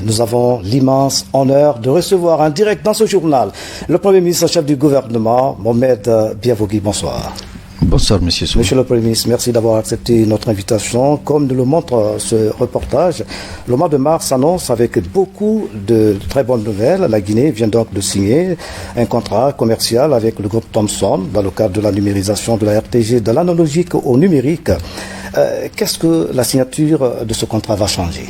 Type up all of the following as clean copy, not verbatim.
nous avons l'immense honneur de recevoir en direct dans ce journal le Premier ministre chef du gouvernement, Mohamed Biavogui. Bonsoir. Bonsoir, Monsieur Sow. Monsieur le Premier ministre, merci d'avoir accepté notre invitation. Comme nous le montre ce reportage, le mois de mars s'annonce avec beaucoup de très bonnes nouvelles. La Guinée vient donc de signer un contrat commercial avec le groupe Thomson dans le cadre de la numérisation de la RTG, de l'analogique au numérique. Qu'est-ce que la signature de ce contrat va changer?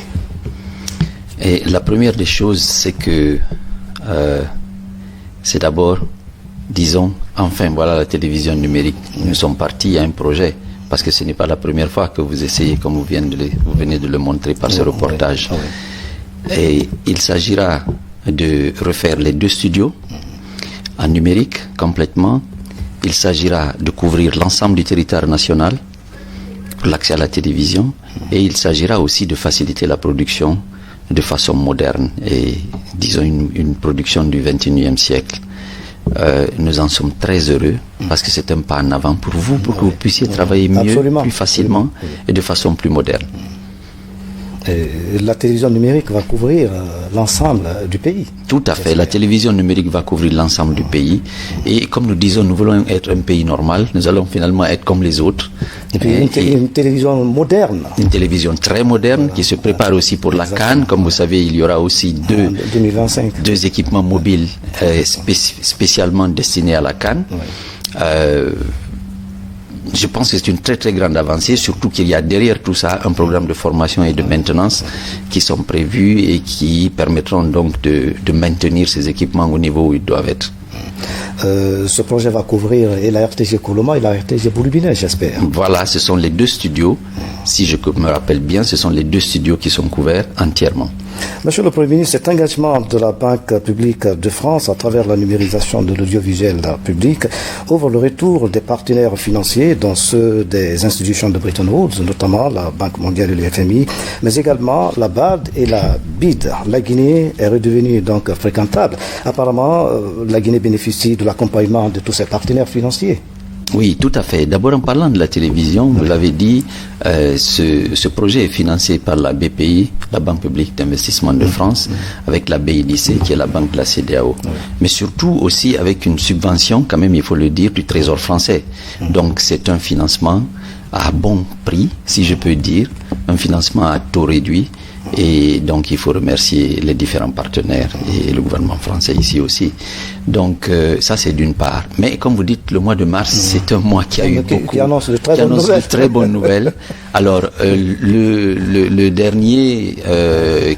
Et la première des choses, c'est que c'est d'abord, disons, enfin voilà la télévision numérique. Nous sommes partis à un projet, parce que ce n'est pas la première fois que vous essayez, comme vous venez de le montrer par ce reportage. Et il s'agira de refaire les 2 studios en numérique complètement. Il s'agira de couvrir l'ensemble du territoire national, l'accès à la télévision, et il s'agira aussi de faciliter la production de façon moderne et disons une production du 21e siècle. Nous en sommes très heureux parce que c'est un pas en avant pour vous, pour que vous puissiez travailler mieux, plus facilement et de façon plus moderne. La télévision numérique va couvrir l'ensemble du pays. Tout à fait. La télévision numérique va couvrir l'ensemble du pays. Et comme nous disons, nous voulons être un pays normal. Nous allons finalement être comme les autres. Et puis une télévision moderne. Une télévision très moderne qui se prépare aussi pour la CAN. Comme vous savez, il y aura aussi 2 équipements mobiles spécialement destinés à la CAN. Je pense que c'est une très très grande avancée, surtout qu'il y a derrière tout ça un programme de formation et de maintenance qui sont prévus et qui permettront donc de maintenir ces équipements au niveau où ils doivent être. Ce projet va couvrir et la RTG Koloma et la RTG Boulubinais, j'espère. Voilà, ce sont les 2 studios. Si je me rappelle bien, ce sont les 2 studios qui sont couverts entièrement. Monsieur le Premier ministre, cet engagement de la Banque publique de France à travers la numérisation de l'audiovisuel public ouvre le retour des partenaires financiers, dont ceux des institutions de Bretton Woods, notamment la Banque mondiale et le FMI, mais également la BAD et la BID. La Guinée est redevenue donc fréquentable. Apparemment, la Guinée bénéficie de l'accompagnement de tous ses partenaires financiers. Oui, tout à fait. D'abord, en parlant de la télévision, vous l'avez dit, ce projet est financé par la BPI, la Banque publique d'investissement de France, avec la BIDC, qui est la banque de la CEDEAO. Mais surtout aussi avec une subvention, quand même, il faut le dire, du Trésor français. Donc, c'est un financement à bon prix, si je peux dire, un financement à taux réduit. Et donc il faut remercier les différents partenaires et le gouvernement français ici aussi. Donc ça c'est d'une part. Mais comme vous dites, le mois de mars c'est un mois qui a eu beaucoup, qui annonce de très bonnes nouvelles. Alors le dernier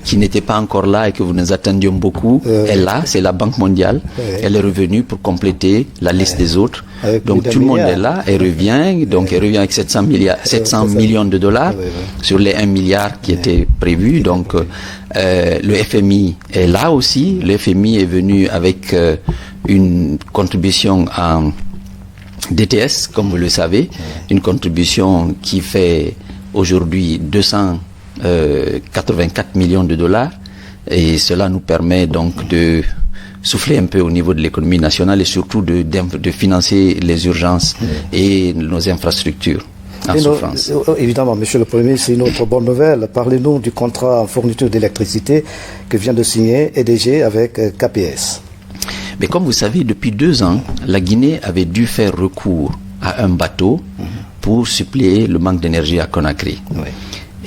qui n'était pas encore là et que vous nous attendions beaucoup est là, c'est la Banque mondiale. Elle est revenue pour compléter la liste des autres. Donc tout le monde est là, elle revient, donc elle revient avec 700 millions de dollars sur les 1 milliard qui étaient prévus. Donc le FMI est là aussi. Le FMI est venu avec une contribution en DTS, comme vous le savez, une contribution qui fait aujourd'hui 284 millions de dollars, et cela nous permet donc de souffler un peu au niveau de l'économie nationale et surtout de financer les urgences et nos infrastructures en souffrance. Évidemment, Monsieur le Premier ministre, c'est une autre bonne nouvelle. Parlez-nous du contrat en fourniture d'électricité que vient de signer EDG avec KPS. Mais comme vous savez, depuis 2 ans, la Guinée avait dû faire recours à un bateau pour suppléer le manque d'énergie à Conakry.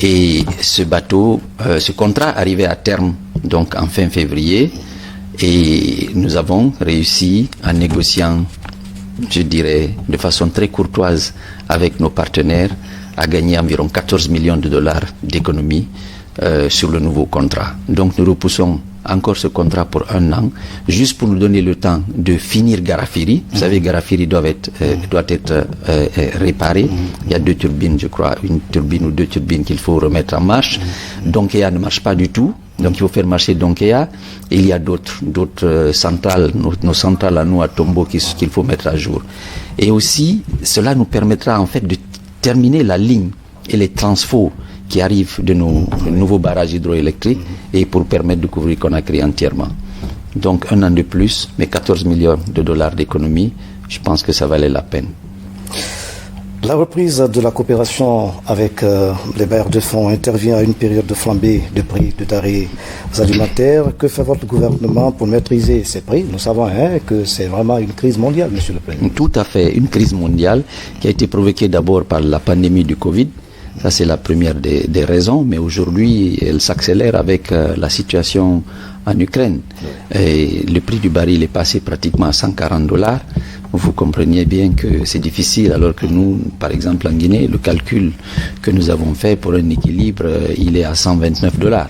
Et ce bateau, ce contrat arrivait à terme donc en fin février. Et nous avons réussi, en négociant, je dirais, de façon très courtoise avec nos partenaires, à gagner environ 14 millions de dollars d'économie sur le nouveau contrat. Donc nous repoussons encore ce contrat pour 1 an, juste pour nous donner le temps de finir Garafiri. Vous savez, Garafiri doit être réparé. Il y a 2 turbines, je crois, une turbine ou 2 turbines qu'il faut remettre en marche. Donkea ne marche pas du tout. Donc il faut faire marcher Donkea. Et il y a d'autres centrales, nos centrales à nous à Tombo qu'il faut mettre à jour. Et aussi, cela nous permettra en fait de terminer la ligne et les transfos qui arrivent de nos nouveaux barrages hydroélectriques et pour permettre de couvrir Conakry entièrement. Donc 1 an de plus, mais 14 millions de dollars d'économie, je pense que ça valait la peine. La reprise de la coopération avec les bailleurs de fonds intervient à une période de flambée de prix de denrées alimentaires. Que fait votre gouvernement pour maîtriser ces prix? Nous savons que c'est vraiment une crise mondiale, Monsieur le Président. Tout à fait, une crise mondiale qui a été provoquée d'abord par la pandémie du Covid. Ça, c'est la première des raisons, mais aujourd'hui, elle s'accélère avec la situation en Ukraine. Et le prix du baril est passé pratiquement à $140. Vous compreniez bien que c'est difficile, alors que nous, par exemple en Guinée, le calcul que nous avons fait pour un équilibre, il est à $129.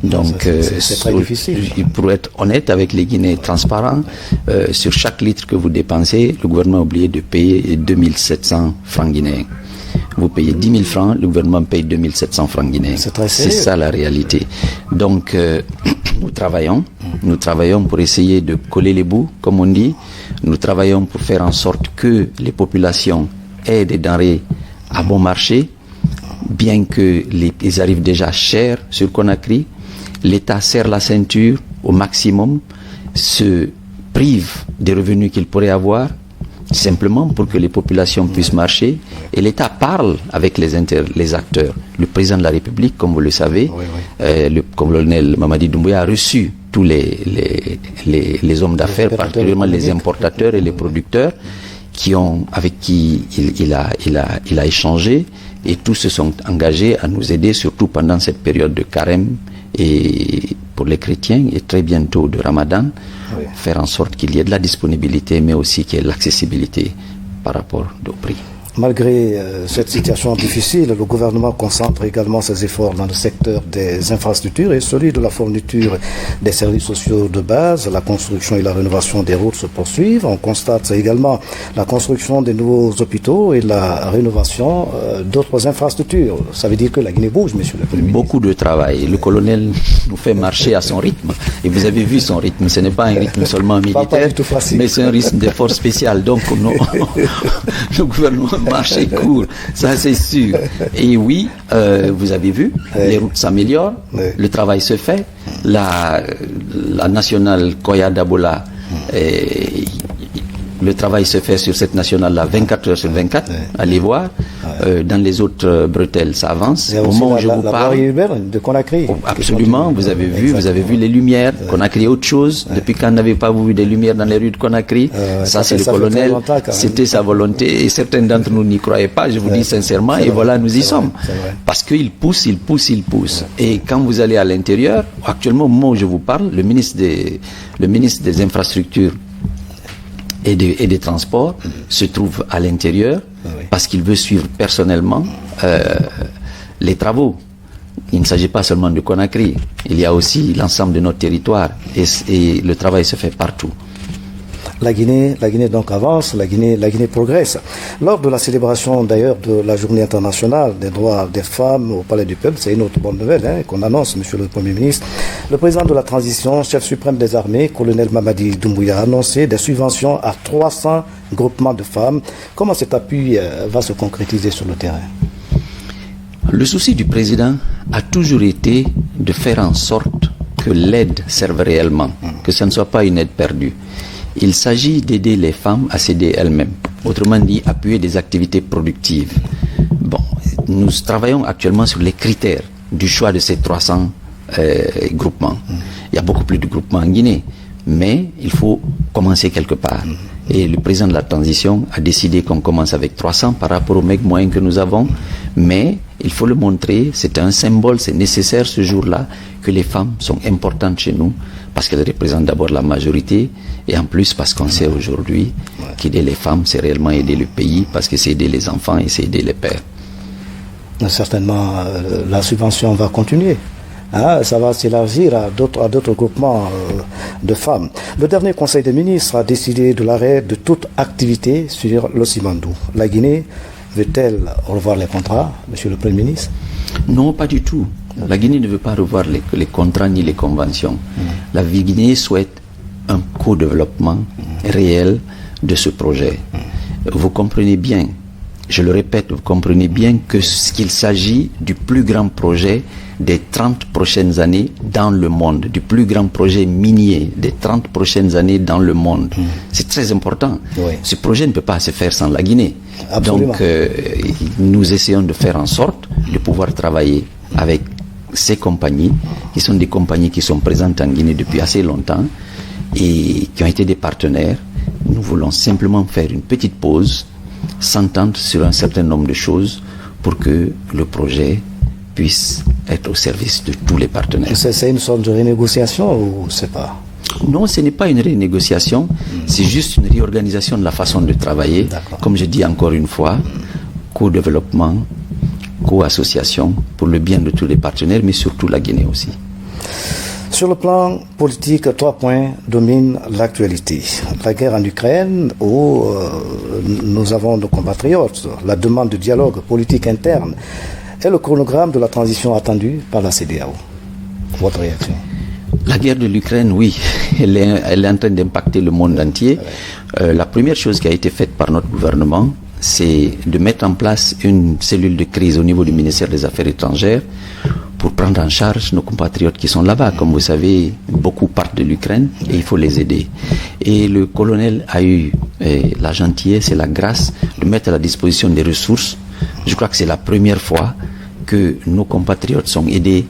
Donc, c'est très difficile. Pour être honnête avec les Guinéens transparents, sur chaque litre que vous dépensez, le gouvernement a oublié de payer 2700 francs guinéens. Vous payez 10 000 francs, le gouvernement paye 2700 francs guinéens. C'est ça la réalité. Donc, nous travaillons pour essayer de coller les bouts, comme on dit. Nous travaillons pour faire en sorte que les populations aient des denrées à bon marché, bien que ils arrivent déjà chers sur Conakry. L'État serre la ceinture au maximum, se prive des revenus qu'il pourrait avoir, simplement pour que les populations puissent marcher. Et l'État parle avec les acteurs. Le président de la République, comme vous le savez, le colonel Mamadi Doumbouya a reçu tous les hommes d'affaires, particulièrement les importateurs et les producteurs, avec qui il a échangé, et tous se sont engagés à nous aider, surtout pendant cette période de carême et pour les chrétiens, et très bientôt de Ramadan, faire en sorte qu'il y ait de la disponibilité, mais aussi qu'il y ait l'accessibilité par rapport au prix. Malgré cette situation difficile, le gouvernement concentre également ses efforts dans le secteur des infrastructures et celui de la fourniture des services sociaux de base. La construction et la rénovation des routes se poursuivent. On constate également la construction des nouveaux hôpitaux et la rénovation d'autres infrastructures. Ça veut dire que la Guinée bouge, Monsieur le Premier ministre. Beaucoup de travail. Le colonel nous fait marcher à son rythme. Et vous avez vu son rythme. Ce n'est pas un rythme seulement militaire, mais c'est un rythme d'effort spécial. Donc, le gouvernement marche et court, ça c'est sûr. Et oui, vous avez vu, les routes s'améliorent, le travail se fait. La nationale Koya Dabola, le travail se fait sur cette nationale-là 24 heures sur 24, allez voir. Dans les autres bretelles, ça avance. Au moment où je vous parle, de Conakry. Absolument, vous avez vu les lumières. Conakry est autre chose. Depuis quand n'avez pas vu des lumières dans les rues de Conakry? Ça c'est le colonel. C'était sa volonté et certains d'entre nous n'y croyaient pas, je vous dis sincèrement, et voilà, nous y sommes. Parce qu'il pousse. Et quand vous allez à l'intérieur, actuellement, au moment où je vous parle, le ministre des infrastructures et des transports se trouve à l'intérieur parce qu'il veut suivre personnellement les travaux. Il ne s'agit pas seulement de Conakry, il y a aussi l'ensemble de notre territoire et le travail se fait partout. La Guinée donc avance, la Guinée progresse. Lors de la célébration d'ailleurs de la Journée internationale des droits des femmes au Palais du Peuple, c'est une autre bonne nouvelle qu'on annonce, Monsieur le Premier ministre. Le président de la transition, chef suprême des armées, colonel Mamadi Doumbouya, a annoncé des subventions à 300 groupements de femmes. Comment cet appui va se concrétiser sur le terrain? Le souci du président a toujours été de faire en sorte que l'aide serve réellement, que ce ne soit pas une aide perdue. Il s'agit d'aider les femmes à s'aider elles-mêmes. Autrement dit, appuyer des activités productives. Bon, nous travaillons actuellement sur les critères du choix de ces 300 groupements. Il y a beaucoup plus de groupements en Guinée, mais il faut commencer quelque part. Et le président de la transition a décidé qu'on commence avec 300 par rapport aux moyens que nous avons, mais il faut le montrer, c'est un symbole, c'est nécessaire ce jour-là, que les femmes sont importantes chez nous, parce qu'elles représentent d'abord la majorité, et en plus parce qu'on sait aujourd'hui qu'aider les femmes, c'est réellement aider le pays, parce que c'est aider les enfants et c'est aider les pères. Certainement, la subvention va continuer. Ça va s'élargir à d'autres groupements de femmes. Le dernier Conseil des ministres a décidé de l'arrêt de toute activité sur l'Ocimandou. La Guinée veut-elle revoir les contrats, Monsieur le Premier ministre? Non, pas du tout. La Guinée ne veut pas revoir les contrats ni les conventions. La Guinée souhaite un co-développement réel de ce projet. Vous comprenez bien je le répète, vous comprenez bien qu'il s'agit du plus grand projet des 30 prochaines années dans le monde, du plus grand projet minier des 30 prochaines années dans le monde. C'est très important. Oui. Ce projet ne peut pas se faire sans la Guinée. Absolument. Donc, nous essayons de faire en sorte de pouvoir travailler avec ces compagnies, qui sont des compagnies qui sont présentes en Guinée depuis assez longtemps et qui ont été des partenaires. Nous voulons simplement faire une petite pause, s'entendre sur un certain nombre de choses pour que le projet puisse être au service de tous les partenaires. C'est une sorte de renégociation ou c'est pas? Non, ce n'est pas une renégociation, c'est juste une réorganisation de la façon de travailler. Comme je dis encore une fois, co-développement, co-association pour le bien de tous les partenaires, mais surtout la Guinée aussi. Sur le plan politique, 3 points dominent l'actualité. La guerre en Ukraine, où nous avons nos compatriotes, la demande de dialogue politique interne et le chronogramme de la transition attendue par la CEDEAO. Votre réaction? La guerre de l'Ukraine, oui, elle est en train d'impacter le monde entier. La première chose qui a été faite par notre gouvernement, c'est de mettre en place une cellule de crise au niveau du ministère des Affaires étrangères pour prendre en charge nos compatriotes qui sont là-bas. Comme vous savez, beaucoup partent de l'Ukraine et il faut les aider. Et le colonel a eu la gentillesse et la grâce de mettre à la disposition des ressources. Je crois que c'est la première fois que nos compatriotes sont aidés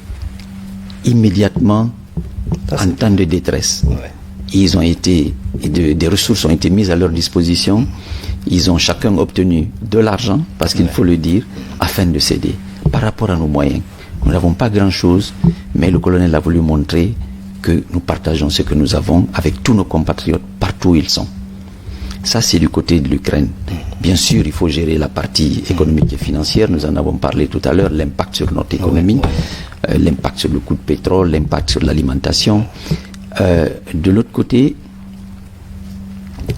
immédiatement en temps de détresse. Ils ont été, des ressources ont été mises à leur disposition. Ils ont chacun obtenu de l'argent, parce qu'il faut le dire, afin de s'aider. Par rapport à nos moyens, nous n'avons pas grand-chose, mais le colonel a voulu montrer que nous partageons ce que nous avons avec tous nos compatriotes, partout où ils sont. Ça, c'est du côté de l'Ukraine. Bien sûr, il faut gérer la partie économique et financière. Nous en avons parlé tout à l'heure, l'impact sur notre économie, l'impact sur le coût de pétrole, l'impact sur l'alimentation. De l'autre côté,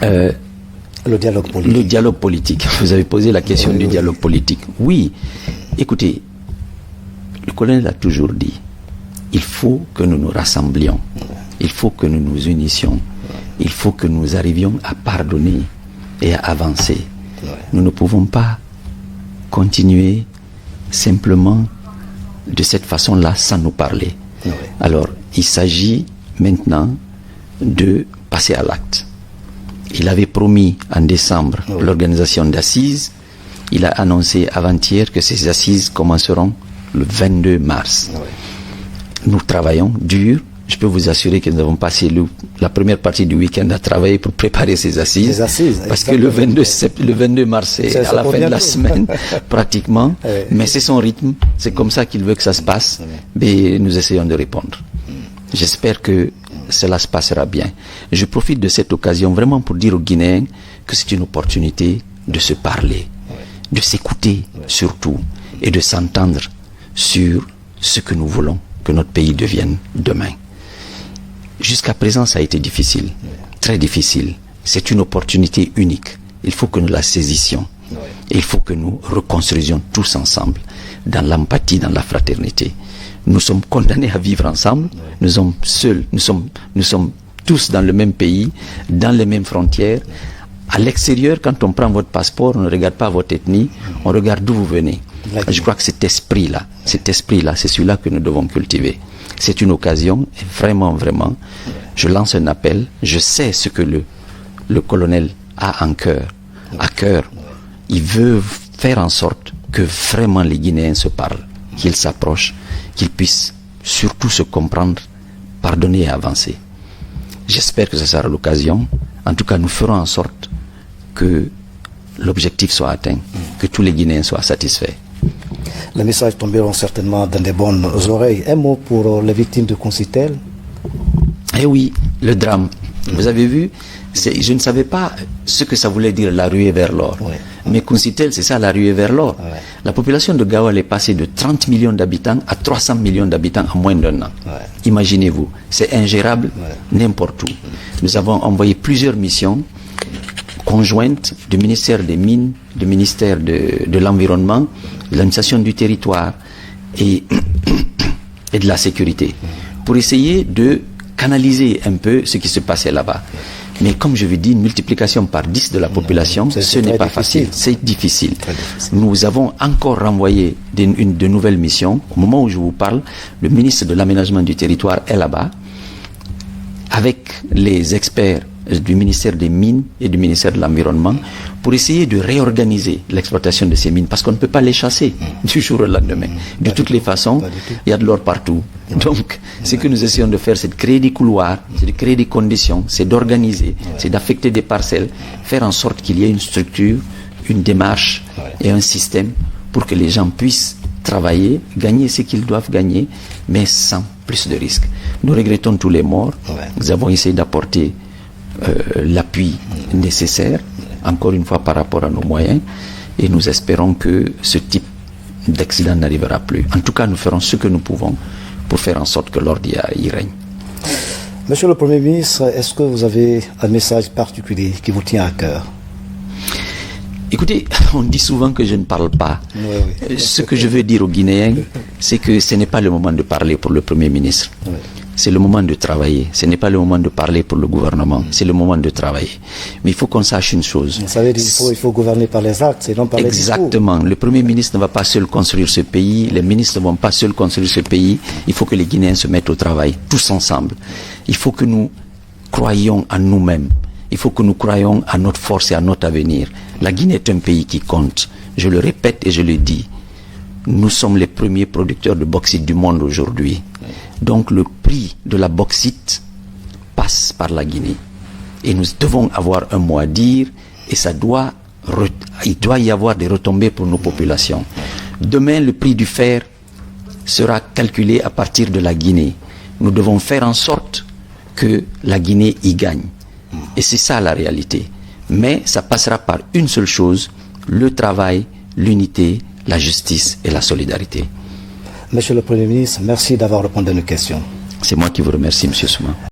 le dialogue politique. Le dialogue politique. Vous avez posé la question du dialogue politique. Oui, écoutez, le colonel a toujours dit, il faut que nous nous rassemblions, il faut que nous nous unissions, il faut que nous arrivions à pardonner et à avancer. Nous ne pouvons pas continuer simplement de cette façon-là sans nous parler. Alors, il s'agit maintenant de passer à l'acte. Il avait promis en décembre l'organisation d'assises. Il a annoncé avant-hier que ces assises commenceront le 22 mars. Nous travaillons dur. Je peux vous assurer que nous avons passé la première partie du week-end à travailler pour préparer ces assises. Parce que le 22 mars, c'est à la fin de la semaine, pratiquement. Mais c'est son rythme. C'est comme ça qu'il veut que ça se passe. Mais nous essayons de répondre. J'espère que cela se passera bien. Je profite de cette occasion vraiment pour dire aux Guinéens que c'est une opportunité de se parler, de s'écouter surtout, et de s'entendre sur ce que nous voulons que notre pays devienne demain. Jusqu'à présent, ça a été difficile, très difficile. C'est une opportunité unique. Il faut que nous la saisissions. Et il faut que nous reconstruisions tous ensemble, dans l'empathie, dans la fraternité. Nous sommes condamnés à vivre ensemble. Nous sommes seuls. Nous sommes tous dans le même pays, dans les mêmes frontières. À l'extérieur, quand on prend votre passeport, on ne regarde pas votre ethnie, on regarde d'où vous venez. Je crois que cet esprit-là, c'est celui-là que nous devons cultiver. C'est une occasion, et vraiment, vraiment, je lance un appel. Je sais ce que le colonel a à cœur. Il veut faire en sorte que vraiment les Guinéens se parlent, qu'ils s'approchent, qu'ils puissent surtout se comprendre, pardonner et avancer. J'espère que ce sera l'occasion. En tout cas, nous ferons en sorte que l'objectif soit atteint, que tous les Guinéens soient satisfaits. Les messages tomberont certainement dans des bonnes oreilles. Un mot pour les victimes de Concitel. Eh oui, le drame. Vous avez vu, je ne savais pas ce que ça voulait dire la ruée vers l'or. Mais Concitel, c'est ça, la ruée vers l'or. La population de Gao est passée de 30 millions d'habitants à 300 millions d'habitants en moins d'un an. Imaginez-vous, c'est ingérable n'importe où. Nous avons envoyé plusieurs missions conjointes du ministère des Mines, du ministère de l'Environnement, de l'administration du territoire et de la sécurité, pour essayer de canaliser un peu ce qui se passait là-bas. Mais comme je vous dis, une multiplication par 10 de la population, ce n'est pas facile. C'est difficile. Nous avons encore renvoyé de nouvelles missions. Au moment où je vous parle, le ministre de l'Aménagement du Territoire est là-bas, avec les experts du ministère des Mines et du ministère de l'Environnement, pour essayer de réorganiser l'exploitation de ces mines, parce qu'on ne peut pas les chasser du jour au lendemain. De toutes les façons, il y a de l'or partout. Donc, ce que nous essayons de faire, c'est de créer des couloirs, c'est de créer des conditions, c'est d'organiser, c'est d'affecter des parcelles, faire en sorte qu'il y ait une structure, une démarche et un système pour que les gens puissent travailler, gagner ce qu'ils doivent gagner, mais sans plus de risques. Nous regrettons tous les morts. Nous avons essayé d'apporter l'appui nécessaire, encore une fois par rapport à nos moyens, et nous espérons que ce type d'accident n'arrivera plus. En tout cas, nous ferons ce que nous pouvons pour faire en sorte que l'ordre y règne. Monsieur le Premier ministre, est-ce que vous avez un message particulier qui vous tient à cœur? Écoutez, on dit souvent que je ne parle pas. Ce que je veux dire aux Guinéens, c'est que ce n'est pas le moment de parler pour le Premier ministre. C'est le moment de travailler. Ce n'est pas le moment de parler pour le gouvernement. C'est le moment de travailler. Mais il faut qu'on sache une chose. Vous savez, il faut gouverner par les actes et non par les discours. Exactement. Le Premier ministre ne va pas seul construire ce pays. Les ministres ne vont pas seuls construire ce pays. Il faut que les Guinéens se mettent au travail, tous ensemble. Il faut que nous croyions en nous-mêmes. Il faut que nous croyions à notre force et à notre avenir. La Guinée est un pays qui compte. Je le répète et je le dis. Nous sommes les premiers producteurs de bauxite du monde aujourd'hui. Donc le prix de la bauxite passe par la Guinée. Et nous devons avoir un mot à dire et il doit y avoir des retombées pour nos populations. Demain, le prix du fer sera calculé à partir de la Guinée. Nous devons faire en sorte que la Guinée y gagne. Et c'est ça la réalité. Mais ça passera par une seule chose, le travail, l'unité, la justice et la solidarité. Monsieur le Premier ministre, merci d'avoir répondu à nos questions. C'est moi qui vous remercie, Monsieur Souma.